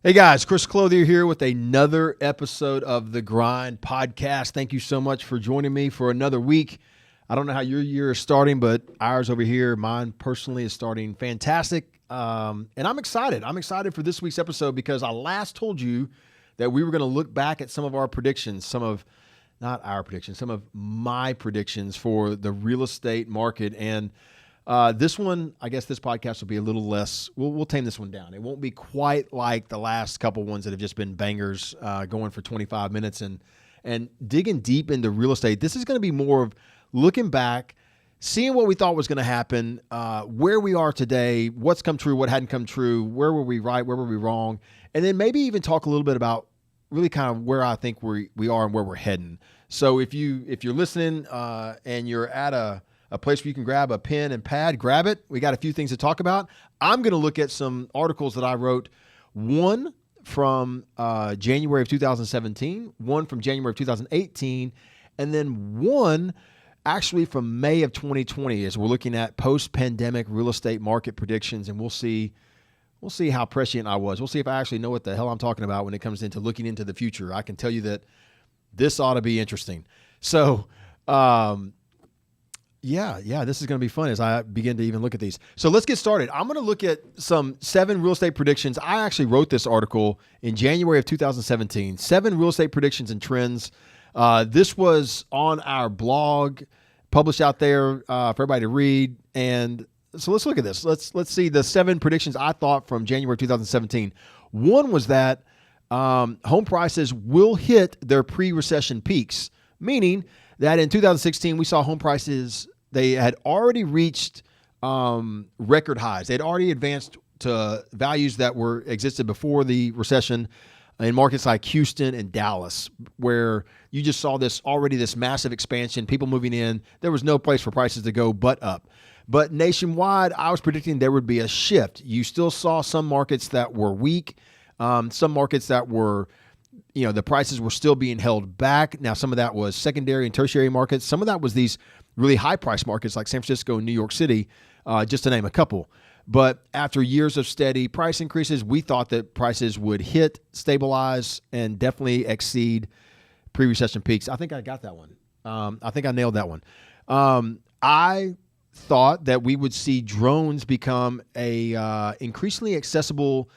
Hey guys, Chris Clothier here with another episode of The Grind Podcast. Thank you so much for joining me for another week. I don't know how your year is starting, but ours over here, mine personally, is starting fantastic. And I'm excited. I'm excited for this week's episode because I last told you that we were going to look back at some of our predictions, some of my predictions for the real estate market. And this one, I guess this podcast will be a little less, we'll tame this one down. It won't be quite like the last couple ones that have just been bangers, going for 25 minutes and digging deep into real estate. This is going to be more of looking back, seeing what we thought was going to happen, where we are today, what's come true, what hadn't come true, where were we right, where were we wrong, and then maybe even talk a little bit about really kind of where I think we are and where we're heading. So if you're listening and you're at a place where you can grab a pen and pad, grab it. We got a few things to talk about. I'm going to look at some articles that I wrote, one from January of 2017, one from January of 2018, and then one actually from May of 2020 as we're looking at post-pandemic real estate market predictions, and we'll see how prescient I was. We'll see if I actually know what the hell I'm talking about when it comes into looking into the future. I can tell you that this ought to be interesting. So, Yeah, this is going to be fun as I begin to even look at these. So let's get started. I'm going to look at some 7 real estate predictions. I actually wrote this article in January of 2017, 7 real estate predictions and trends. This was on our blog, published out there for everybody to read. And so let's look at this. Let's see the 7 predictions I thought from January 2017. One was that home prices will hit their pre-recession peaks, meaning that in 2016, we saw home prices, they had already reached record highs. They'd already advanced to values that existed before the recession in markets like Houston and Dallas, where you just saw this massive expansion, people moving in. There was no place for prices to go but up. But nationwide, I was predicting there would be a shift. You still saw some markets that were weak, some markets that were, the prices were still being held back. Now, some of that was secondary and tertiary markets. Some of that was these really high price markets like San Francisco and New York City, just to name a couple. But after years of steady price increases, we thought that prices would hit, stabilize, and definitely exceed pre-recession peaks. I think I got that one. I think I nailed that one. I thought that we would see drones become a increasingly accessible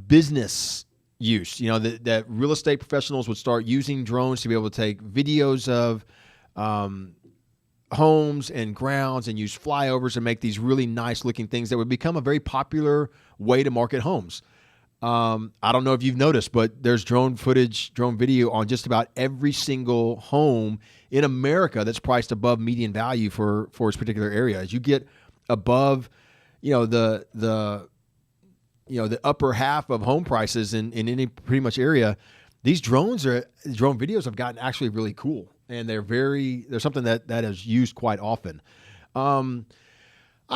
business use, that real estate professionals would start using drones to be able to take videos of homes and grounds and use flyovers and make these really nice looking things that would become a very popular way to market homes. I don't know if you've noticed, but there's drone video on just about every single home in America that's priced above median value for its particular area. As you get above, the upper half of home prices in any pretty much area, these drone videos have gotten actually really cool. And they're something that is used quite often. I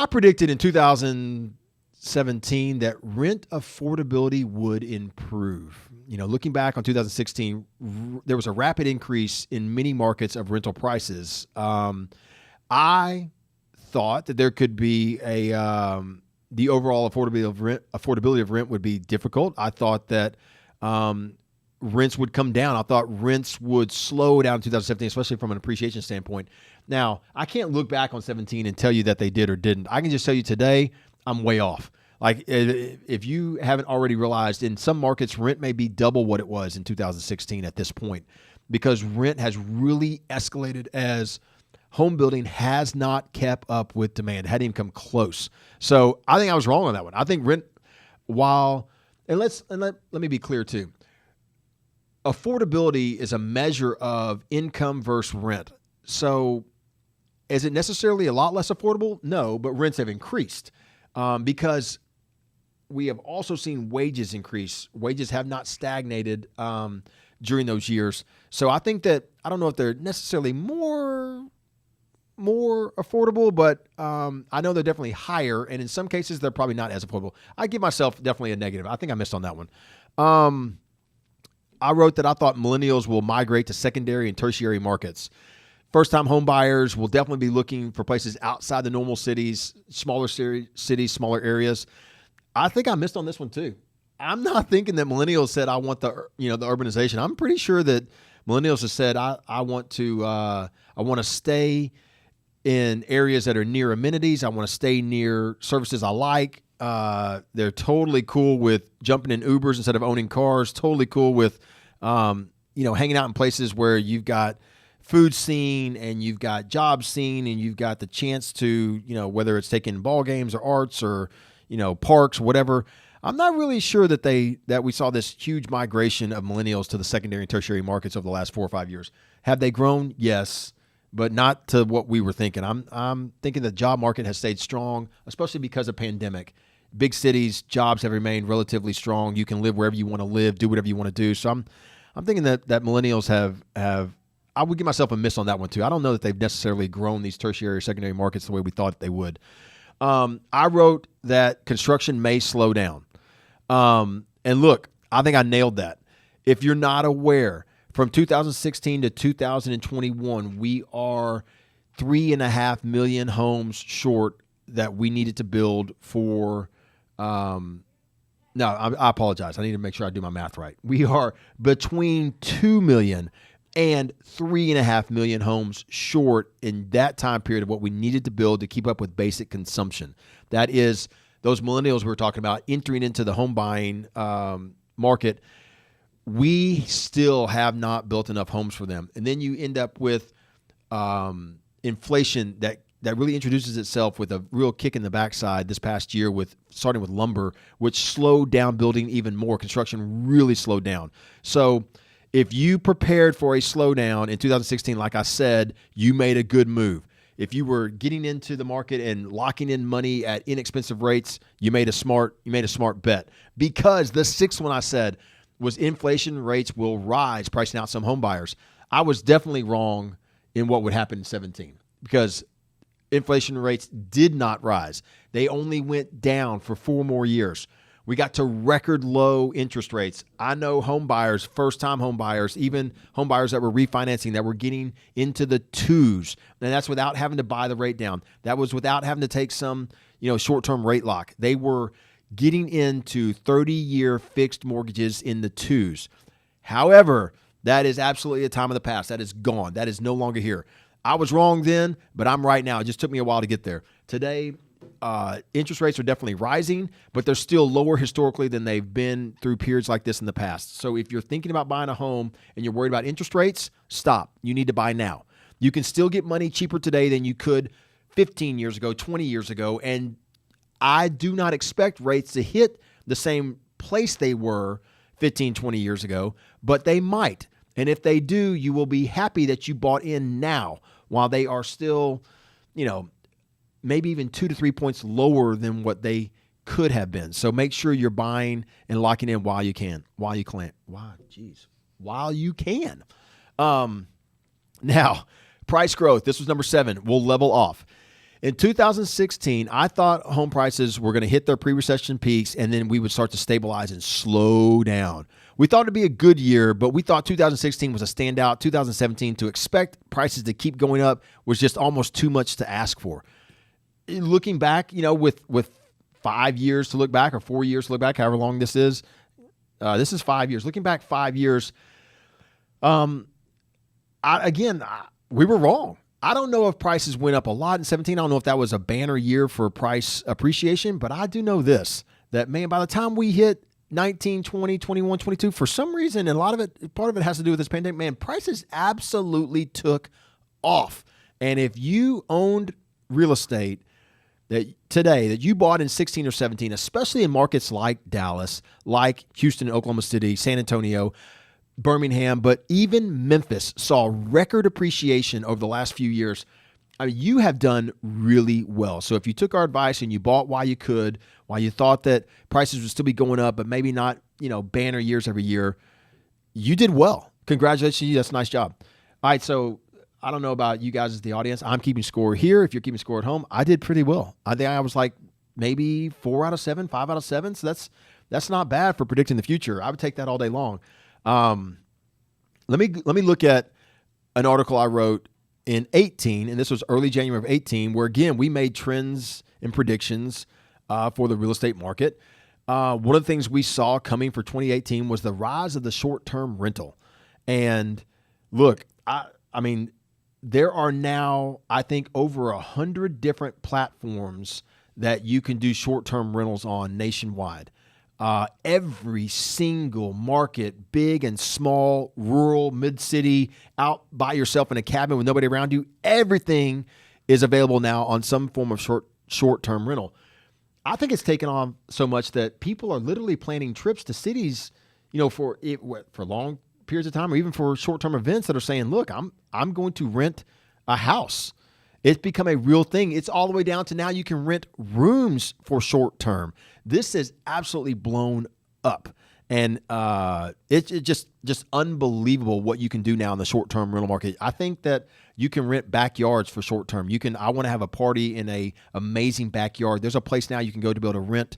predicted in 2017 that rent affordability would improve. Looking back on 2016, there was a rapid increase in many markets of rental prices. I thought that there could be the overall affordability of rent would be difficult. I thought that rents would come down. I thought rents would slow down in 2017, especially from an appreciation standpoint. Now, I can't look back on 17 and tell you that they did or didn't. I can just tell you today, I'm way off. Like, if you haven't already realized, in some markets, rent may be double what it was in 2016 at this point, because rent has really escalated as home building has not kept up with demand, hadn't even come close. So I think I was wrong on that one. I think rent, let me be clear too. Affordability is a measure of income versus rent. So is it necessarily a lot less affordable? No, but rents have increased because we have also seen wages increase. Wages have not stagnated during those years. So I think that, I don't know if they're necessarily more affordable, but I know they're definitely higher, and in some cases they're probably not as affordable. I give myself definitely a negative. I think I missed on that one. I wrote that I thought millennials will migrate to secondary and tertiary markets. First-time home buyers will definitely be looking for places outside the normal cities, smaller cities, smaller areas. I think I missed on this one too. I'm not thinking that millennials said, I want the urbanization. I'm pretty sure that millennials have said, I want to stay in areas that are near amenities. I want to stay near services I like. They're totally cool with jumping in Ubers instead of owning cars. Totally cool with, hanging out in places where you've got food scene and you've got job scene and you've got the chance to, whether it's taking ball games or arts or, parks, whatever. I'm not really sure that we saw this huge migration of millennials to the secondary and tertiary markets over the last 4 or 5 years. Have they grown? Yes, but not to what we were thinking. I'm thinking the job market has stayed strong, especially because of pandemic. Big cities, jobs have remained relatively strong. You can live wherever you want to live, do whatever you want to do. So I'm thinking that millennials have I would give myself a miss on that one too. I don't know that they've necessarily grown these tertiary or secondary markets the way we thought they would. I wrote that construction may slow down. And look, I think I nailed that. If you're not aware, from 2016 to 2021, we are 3.5 million homes short that we needed to build for. No, I apologize. I need to make sure I do my math right. We are between 2 million and 3.5 million homes short in that time period of what we needed to build to keep up with basic consumption. That is those millennials we were talking about entering into the home buying market. We still have not built enough homes for them. And then you end up with inflation that really introduces itself with a real kick in the backside this past year, starting with lumber, which slowed down building even more. Construction really slowed down. So if you prepared for a slowdown in 2016, like I said, you made a good move. If you were getting into the market and locking in money at inexpensive rates, you made a smart bet. Because the sixth one I said was inflation rates will rise, pricing out some home buyers. I was definitely wrong in what would happen in 17 because inflation rates did not rise. They only went down for 4 more years. We got to record low interest rates. I know home buyers, first-time home buyers, even home buyers that were refinancing, that were getting into the 2s. And that's without having to buy the rate down. That was without having to take some, short-term rate lock. They were getting into 30-year fixed mortgages in the 2s. However, that is absolutely a time of the past. That is gone. That is no longer here. I was wrong then, but I'm right now. It just took me a while to get there. Today, interest rates are definitely rising, but they're still lower historically than they've been through periods like this in the past. So if you're thinking about buying a home and you're worried about interest rates, stop. You need to buy now. You can still get money cheaper today than you could 15 years ago, 20 years ago, and I do not expect rates to hit the same place they were 15, 20 years ago, but they might. And if they do, you will be happy that you bought in now while they are still, maybe even 2 to 3 points lower than what they could have been. So make sure you're buying and locking in while you can. While you can. Now, price growth. This was number 7. We'll level off. In 2016, I thought home prices were going to hit their pre-recession peaks and then we would start to stabilize and slow down. We thought it'd be a good year, but we thought 2016 was a standout. 2017, to expect prices to keep going up was just almost too much to ask for. Looking back, with 5 years to look back or 4 years to look back, however long this is 5 years. Looking back 5 years, we were wrong. I don't know if prices went up a lot in 17. I don't know if that was a banner year for price appreciation, but I do know this, that, man, by the time we hit 19, 20, 21, 22, for some reason, and part of it has to do with this pandemic, man, prices absolutely took off. And if you owned real estate that you bought in 16 or 17, especially in markets like Dallas, like Houston, Oklahoma City, San Antonio, Birmingham, but even Memphis saw record appreciation over the last few years. I mean, you have done really well. So if you took our advice and you bought while you could, while you thought that prices would still be going up, but maybe not, banner years every year, you did well. Congratulations to you. That's a nice job. All right, so I don't know about you guys as the audience. I'm keeping score here. If you're keeping score at home, I did pretty well. I think I was like maybe 4 out of 7, 5 out of 7. So that's not bad for predicting the future. I would take that all day long. Let me look at an article I wrote in 18, and this was early January of 18, where again we made trends and predictions for the real estate market. One of the things we saw coming for 2018 was the rise of the short-term rental. And look, I mean, there are now, I think, over 100 different platforms that you can do short-term rentals on nationwide. Every single market, big and small, rural, mid-city, out by yourself in a cabin with nobody around you, everything is available now on some form of short-term rental. I think it's taken on so much that people are literally planning trips to cities, for long periods of time, or even for short-term events that are saying, look, I'm going to rent a house. It's become a real thing. It's all the way down to now you can rent rooms for short term. This is absolutely blown up. And it's just unbelievable what you can do now in the short term rental market. I think that you can rent backyards for short term. I want to have a party in a amazing backyard. There's a place now you can go to be able to rent,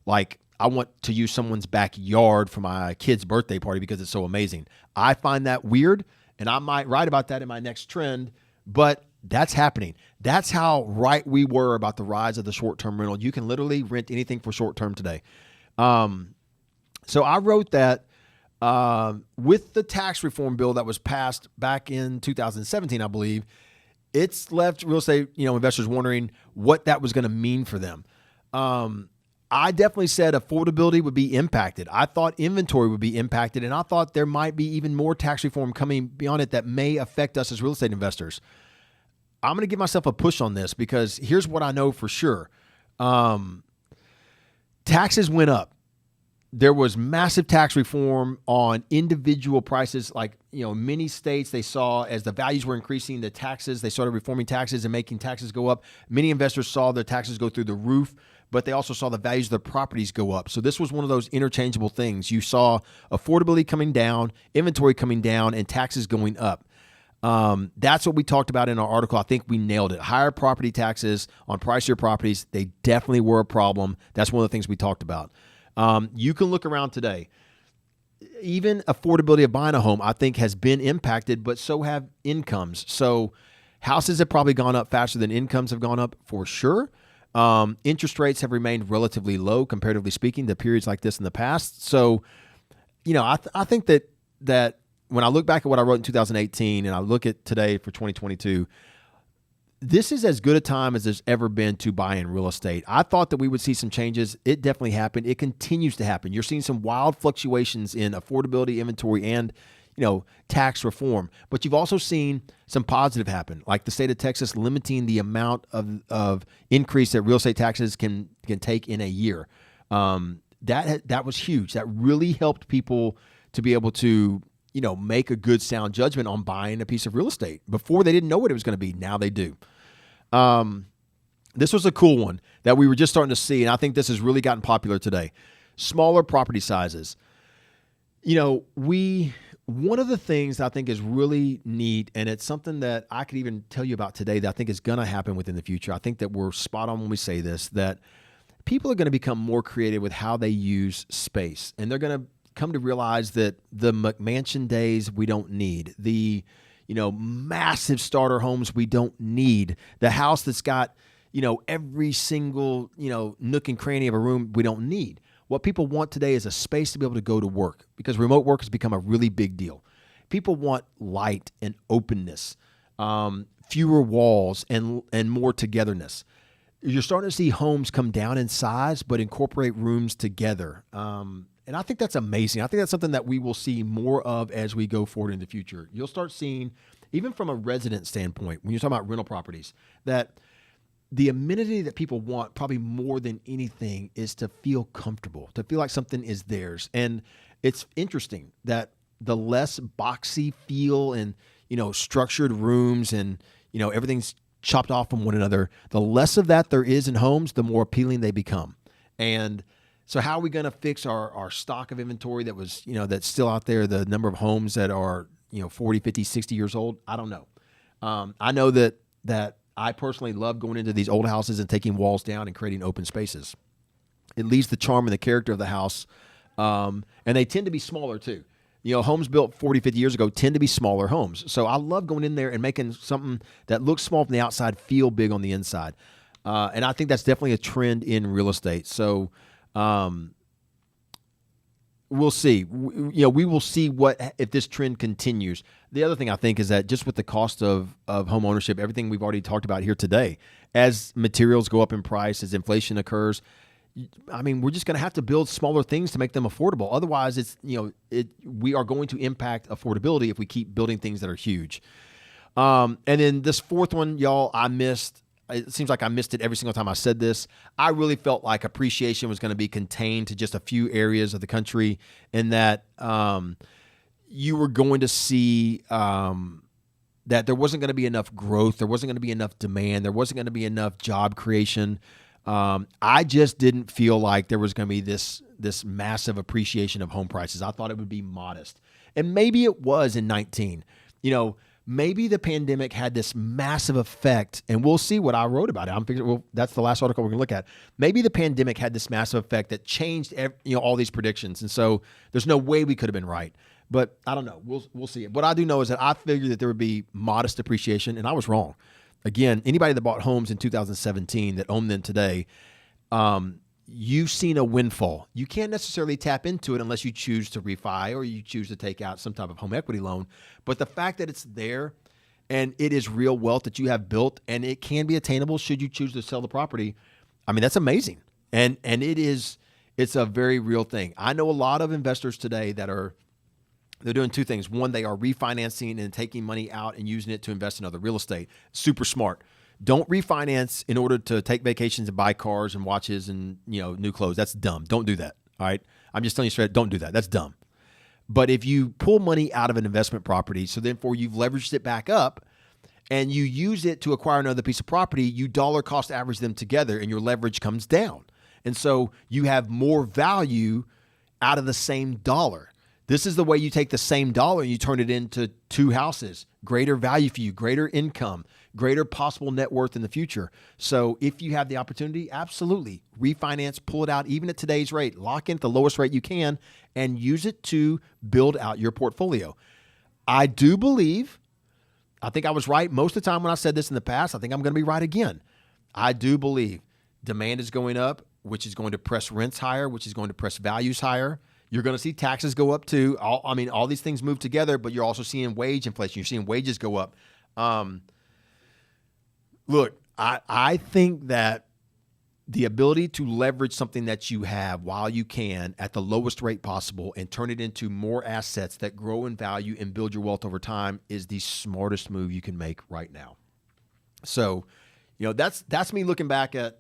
like, I want to use someone's backyard for my kid's birthday party because it's so amazing. I find that weird, and I might write about that in my next trend, but that's happening. That's how right we were about the rise of the short-term rental. You can literally rent anything for short-term today. So I wrote that with the tax reform bill that was passed back in 2017, I believe, it's left real estate investors wondering what that was going to mean for them. I definitely said affordability would be impacted. I thought inventory would be impacted, and I thought there might be even more tax reform coming beyond it that may affect us as real estate investors. I'm going to give myself a push on this because here's what I know for sure. Taxes went up. There was massive tax reform on individual prices. Like, many states, they saw as the values were increasing, the taxes, they started reforming taxes and making taxes go up. Many investors saw their taxes go through the roof, but they also saw the values of their properties go up. So this was one of those interchangeable things. You saw affordability coming down, inventory coming down, and taxes going up. That's what we talked about in our article. I think we nailed it. Higher property taxes on pricier properties, they definitely were a problem. That's one of the things we talked about. You can look around today. Even affordability of buying a home, I think, has been impacted, but so have incomes. So houses have probably gone up faster than incomes have gone up for sure. Interest rates have remained relatively low, comparatively speaking, to periods like this in the past. So, I think that when I look back at what I wrote in 2018 and I look at today for 2022, this is as good a time as there's ever been to buy in real estate. I thought that we would see some changes. It definitely happened. It continues to happen. You're seeing some wild fluctuations in affordability, inventory, and tax reform. But you've also seen some positive happen, like the state of Texas limiting the amount of increase that real estate taxes can take in a year. That was huge. That really helped people to be able to make a good sound judgment on buying a piece of real estate. Before, they didn't know what it was going to be. Now they do. This was a cool one that we were just starting to see, and I think this has really gotten popular today. Smaller property sizes. One of the things I think is really neat, and it's something that I could even tell you about today that I think is going to happen within the future. I think that we're spot on when we say this, that people are going to become more creative with how they use space, and they're going to come to realize that the McMansion days we don't need, the massive starter homes we don't need, the house that's got every single nook and cranny of a room we don't need. What people want today is a space to be able to go to work, because remote work has become a really big deal. People want light and openness, fewer walls, and more togetherness. You're starting to see homes come down in size but incorporate rooms together. And I think that's amazing. I think that's something that we will see more of as we go forward in the future. You'll start seeing, even from a resident standpoint, when you're talking about rental properties, that the amenity that people want probably more than anything is to feel comfortable, to feel like something is theirs. And it's interesting that the less boxy feel and, structured rooms and, everything's chopped off from one another, the less of that there is in homes, the more appealing they become. And so how are we going to fix our stock of inventory that was, that's still out there, the number of homes that are, 40, 50, 60 years old? I don't know. I know that I personally love going into these old houses and taking walls down and creating open spaces. It leaves the charm and the character of the house. And they tend to be smaller too. Homes built 40, 50 years ago tend to be smaller homes. So I love going in there and making something that looks small from the outside feel big on the inside. And I think that's definitely a trend in real estate. So We'll see. We will see if this trend continues. The other thing I think is that just with the cost of home ownership, everything we've already talked about here today, as materials go up in price, as inflation occurs, we're just going to have to build smaller things to make them affordable. Otherwise, we are going to impact affordability if we keep building things that are huge. And then this fourth one, y'all, I missed. It seems like I missed it every single time I said this. I really felt like appreciation was going to be contained to just a few areas of the country, and that you were going to see that there wasn't going to be enough growth, there wasn't going to be enough demand, there wasn't going to be enough job creation. I just didn't feel like there was going to be this massive appreciation of home prices. I thought it would be modest, and maybe it was in 19. Maybe the pandemic had this massive effect, and we'll see what I wrote about it. I'm figuring, well, that's the last article we're going to look at. Maybe the pandemic had this massive effect that changed, all these predictions, and so there's no way we could have been right. But I don't know. We'll see. What I do know is that I figured that there would be modest appreciation, and I was wrong. Again, anybody that bought homes in 2017 that own them today, you've seen a windfall. You can't necessarily tap into it unless you choose to refi or you choose to take out some type of home equity loan. But the fact that it's there and it is real wealth that you have built and it can be attainable should you choose to sell the property, that's amazing. And it's a very real thing. I know a lot of investors today they're doing two things. One, they are refinancing and taking money out and using it to invest in other real estate. Super smart. Don't refinance in order to take vacations and buy cars and watches and new clothes. That's dumb. Don't do that. All right. I'm just telling you straight. Don't do that. That's dumb. But if you pull money out of an investment property, so therefore you've leveraged it back up and you use it to acquire another piece of property, you dollar cost average them together and your leverage comes down. And so you have more value out of the same dollar. This is the way you take the same dollar and you turn it into two houses, greater value for you, greater income, greater possible net worth in the future. So if you have the opportunity, absolutely refinance, pull it out, even at today's rate, lock in at the lowest rate you can and use it to build out your portfolio. I do believe, I think I was right most of the time when I said this in the past. I think I'm going to be right again. I do believe demand is going up, which is going to press rents higher, which is going to press values higher. You're going to see taxes go up too. All these things move together, but you're also seeing wage inflation. You're seeing wages go up. Look, I think that the ability to leverage something that you have while you can at the lowest rate possible and turn it into more assets that grow in value and build your wealth over time is the smartest move you can make right now. So, that's me looking back at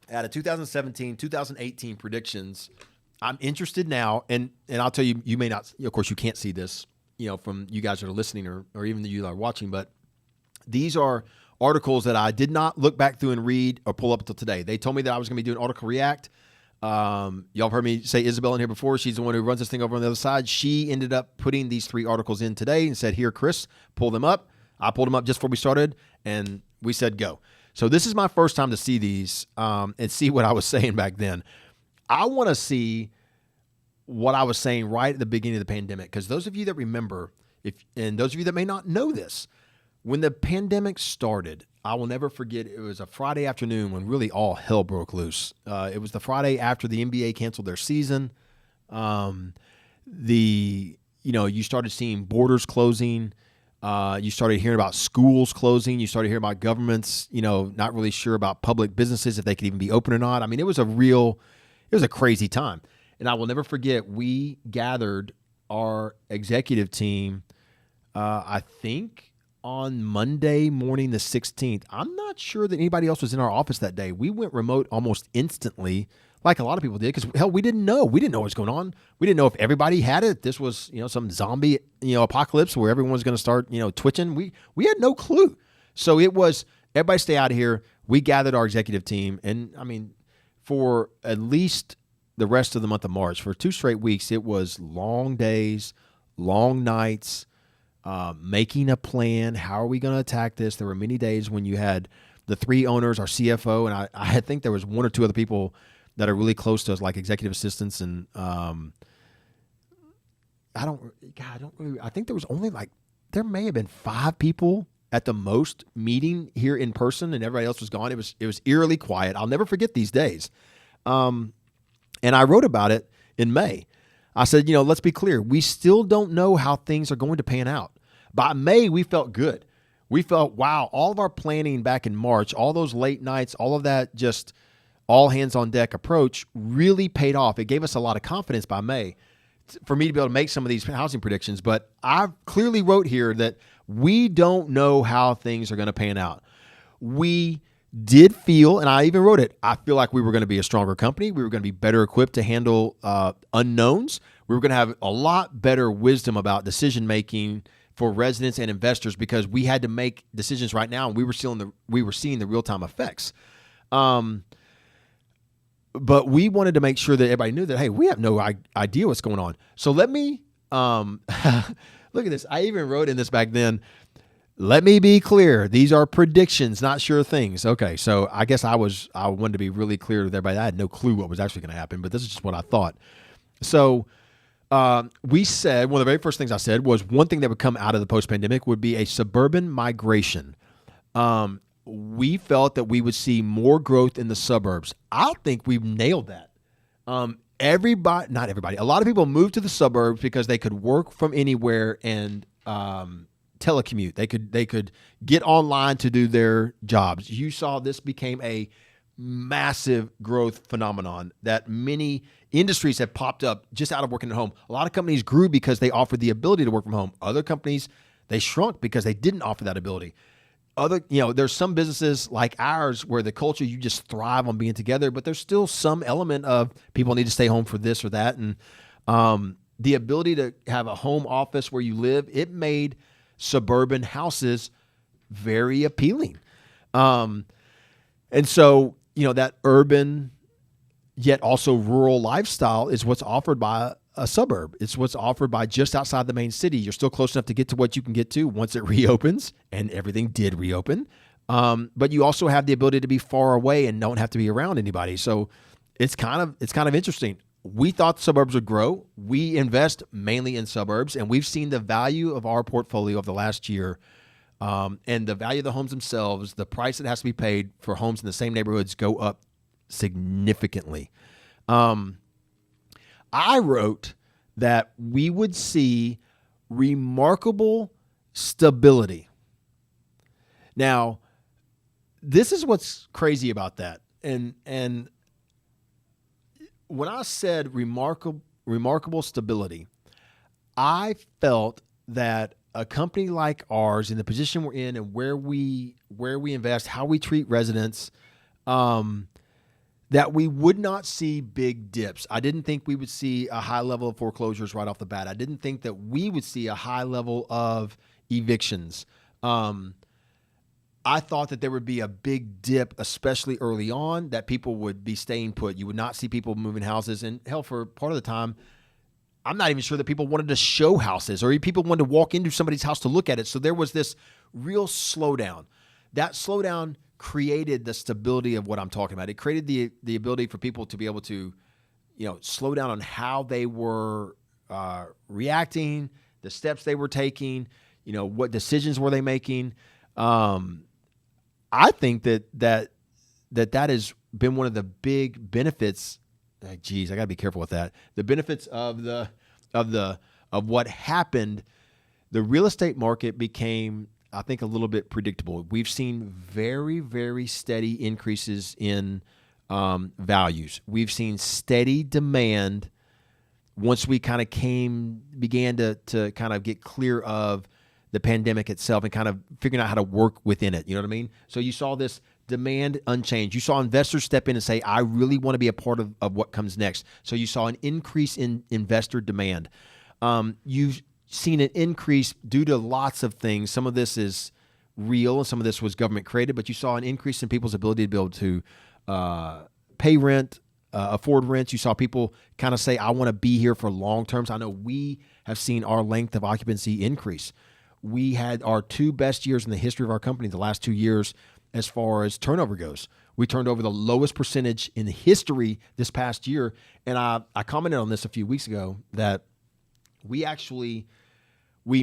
a 2017, 2018 predictions. I'm interested now, and I'll tell you, you may not, of course, you can't see this, from you guys that are listening or even you that are watching, but these are articles that I did not look back through and read or pull up until today. They told me that I was going to be doing Article React. Y'all have heard me say Isabel in here before. She's the one who runs this thing over on the other side. She ended up putting these 3 articles in today and said, here, Chris, pull them up. I pulled them up just before we started, and we said go. So this is my first time to see these and see what I was saying back then. I want to see what I was saying right at the beginning of the pandemic, because those of you that remember, and those of you that may not know this, when the pandemic started, I will never forget, it was a Friday afternoon when really all hell broke loose. It was the Friday after the NBA canceled their season. You started seeing borders closing. You started hearing about schools closing. You started hearing about governments, not really sure about public businesses, if they could even be open or not. It was a crazy time. And I will never forget, we gathered our executive team, I think on Monday morning, the 16th. I'm not sure that anybody else was in our office that day. We went remote almost instantly, like a lot of people did, because hell, we didn't know. We didn't know what was going on. We didn't know if everybody had it. This was, some zombie, apocalypse where everyone was going to start, twitching. We had no clue. So it was, everybody stay out of here. We gathered our executive team. And for at least the rest of the month of March, for 2 straight weeks, it was long days, long nights, making a plan. How are we going to attack this? There were many days when you had the 3 owners, our CFO, and I think there was 1 or 2 other people that are really close to us, like executive assistants. And I think there was only there may have been 5 people at the most meeting here in person, and everybody else was gone. It was eerily quiet. I'll never forget these days. And I wrote about it in May. I said, let's be clear. We still don't know how things are going to pan out. By May, we felt good. We felt, wow, all of our planning back in March, all those late nights, all of that just all hands on deck approach really paid off. It gave us a lot of confidence by May for me to be able to make some of these housing predictions. But I clearly wrote here that we don't know how things are going to pan out. We did feel, and I even wrote it, I feel like we were going to be a stronger company. We were going to be better equipped to handle unknowns. We were going to have a lot better wisdom about decision-making for residents and investors because we had to make decisions right now, and we were seeing the real-time effects. But we wanted to make sure that everybody knew that, hey, we have no idea what's going on. So let me look at this. I even wrote in this back then, let me be clear. These are predictions, not sure things. Okay, so I guess I wanted to be really clear with everybody. I had no clue what was actually going to happen, but this is just what I thought. So we said, one of the very first things I said was one thing that would come out of the post-pandemic would be a suburban migration. We felt that we would see more growth in the suburbs. I think we've nailed that. Not everybody. A lot of people moved to the suburbs because they could work from anywhere and telecommute. They could get online to do their jobs. You saw this became a massive growth phenomenon that many industries have popped up just out of working at home. A lot of companies grew because they offered the ability to work from home. Other companies, they shrunk because they didn't offer that ability. There's some businesses like ours where the culture, you just thrive on being together, but there's still some element of people need to stay home for this or that. And the ability to have a home office where you live, it made suburban houses very appealing. And so, that urban yet also rural lifestyle is what's offered by a suburb. It's what's offered by just outside the main city. You're still close enough to get to what you can get to once it reopens, and everything did reopen. But you also have the ability to be far away and don't have to be around anybody. So it's kind of interesting. We thought the suburbs would grow. We invest mainly in suburbs, and we've seen the value of our portfolio over the last year, and the value of the homes themselves, the price that has to be paid for homes in the same neighborhoods go up significantly. I wrote that we would see remarkable stability. Now, this is what's crazy about that. And when I said remarkable stability, I felt that a company like ours, in the position we're in and where we invest, how we treat residents, that we would not see big dips. I didn't think we would see a high level of foreclosures right off the bat. I didn't think that we would see a high level of evictions. I thought that there would be a big dip, especially early on, that people would be staying put. You would not see people moving houses. And hell, for part of the time, I'm not even sure that people wanted to show houses or people wanted to walk into somebody's house to look at it. So there was this real slowdown. That slowdown created the stability of what I'm talking about. It created the ability for people to be able to, slow down on how they were reacting, the steps they were taking, what decisions were they making. I think that has been one of the big benefits. Geez, I got to be careful with that. The benefits of what happened. The real estate market became, I think, a little bit predictable. We've seen very, very steady increases in values. We've seen steady demand once we kind of began to kind of get clear of the pandemic itself and kind of figuring out how to work within it. You know what I mean? So you saw this demand unchanged. You saw investors step in and say, I really want to be a part of what comes next. So you saw an increase in investor demand. You've seen an increase due to lots of things. Some of this is real and some of this was government created, but you saw an increase in people's ability to be able to pay rent, afford rent. You saw people kind of say, I want to be here for long terms. I know we have seen our length of occupancy increase. We had our 2 best years in the history of our company, the last 2 years, as far as turnover goes. We turned over the lowest percentage in history this past year. And I commented on this a few weeks ago that we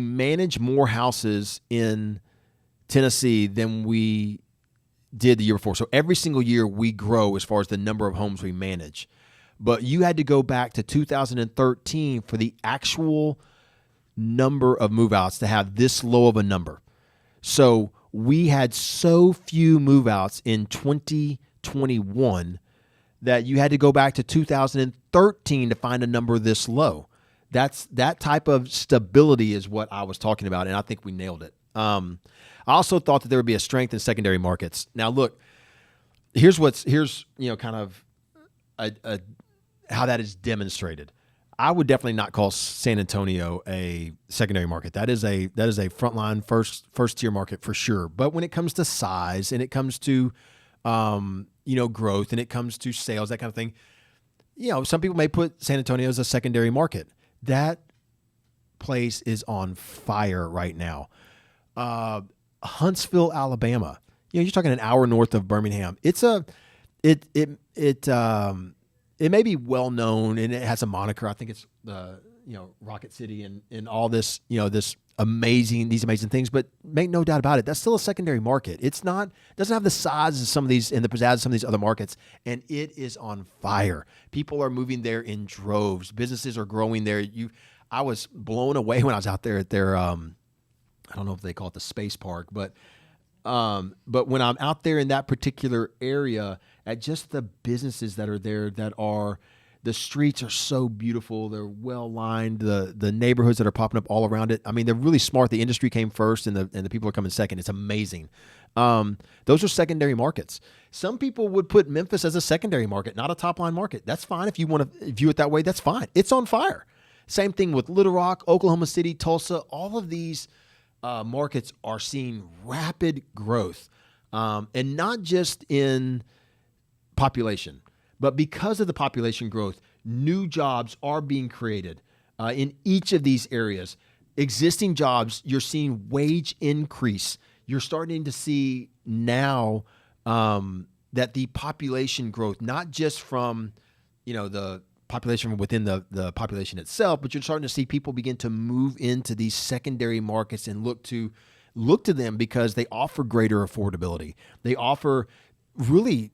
manage more houses in Tennessee than we did the year before. So every single year we grow as far as the number of homes we manage. But you had to go back to 2013 for the actual number of move-outs to have this low of a number. So we had so few move-outs in 2021 that you had to go back to 2013 to find a number this low. That type of stability is what I was talking about, and I think we nailed it. I also thought that there would be a strength in secondary markets. Now, look, here's kind of how that is demonstrated. I would definitely not call San Antonio a secondary market. That is a frontline first tier market for sure. But when it comes to size and it comes to growth and it comes to sales, that kind of thing, some people may put San Antonio as a secondary market. That place is on fire right now. Huntsville, Alabama. You're talking an hour north of Birmingham. It may be well known and it has a moniker. I think it's the Rocket City and all this these amazing things. But make no doubt about it, that's still a secondary market. It doesn't have the size of some of these and the pizzazz of some of these other markets, and it is on fire. People are moving there in droves. Businesses are growing there. I was blown away when I was out there at their I don't know if they call it the Space Park, but when I'm out there in that particular area, at just the businesses that are there, the streets are so beautiful. They're well lined. The neighborhoods that are popping up all around it. I mean, they're really smart. The industry came first, and the people are coming second. It's amazing. Those are secondary markets. Some people would put Memphis as a secondary market, not a top line market. That's fine if you want to view it that way. That's fine. It's on fire. Same thing with Little Rock, Oklahoma City, Tulsa. All of these markets are seeing rapid growth, and not just in population, but because of the population growth, new jobs are being created in each of these areas. Existing jobs, you're seeing wage increase. You're starting to see now that the population growth, not just from the population within the population itself, but you're starting to see people begin to move into these secondary markets and look to them because they offer greater affordability. They offer really,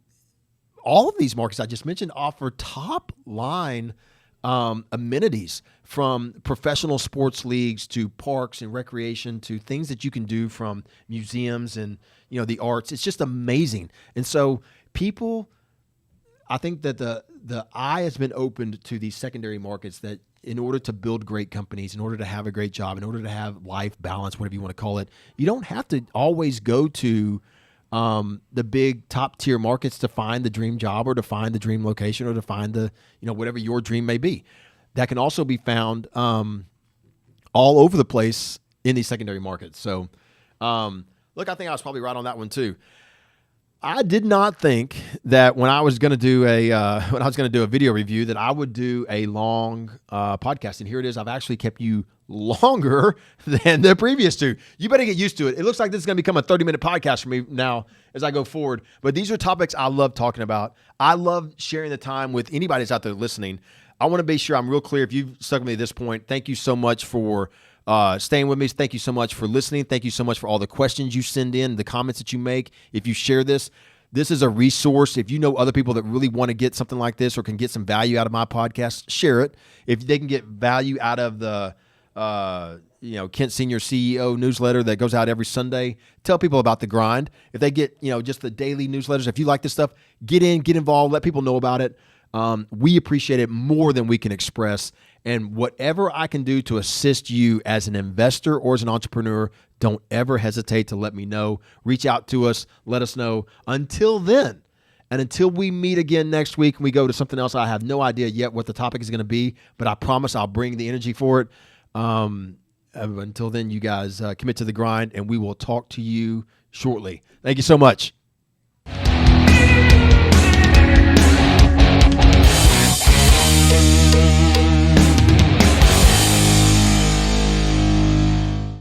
all of these markets I just mentioned offer top line amenities, from professional sports leagues to parks and recreation to things that you can do from museums and the arts. It's just amazing. And so I think that the eye has been opened to these secondary markets, that in order to build great companies, in order to have a great job, in order to have life balance, whatever you want to call it, you don't have to always go to the big top tier markets to find the dream job or to find the dream location or to find the, whatever your dream may be. That can also be found all over the place in these secondary markets. So, look, I think I was probably right on that one too. I did not think that when I was going to do a video review that I would do a long podcast. And here it is. I've actually kept you longer than the previous two. You better get used to it. It looks like this is going to become a 30-minute podcast for me now as I go forward. But these are topics I love talking about. I love sharing the time with anybody that's out there listening. I want to be sure I'm real clear. If you've stuck with me at this point, thank you so much for staying with me. Thank you so much for listening. Thank you so much for all the questions you send in, the comments that you make. If you share this is a resource. If you know other people that really want to get something like this or can get some value out of my podcast, share it. If they can get value out of the Kent Senior CEO newsletter that goes out every Sunday, tell people about The Grind. If they get just the daily newsletters, if you like this stuff, get involved, let people know about it. We appreciate it more than we can express. And whatever I can do to assist you as an investor or as an entrepreneur, don't ever hesitate to let me know. Reach out to us. Let us know. Until then, and until we meet again next week and we go to something else, I have no idea yet what the topic is going to be, but I promise I'll bring the energy for it. Until then, you guys commit to the grind, and we will talk to you shortly. Thank you so much.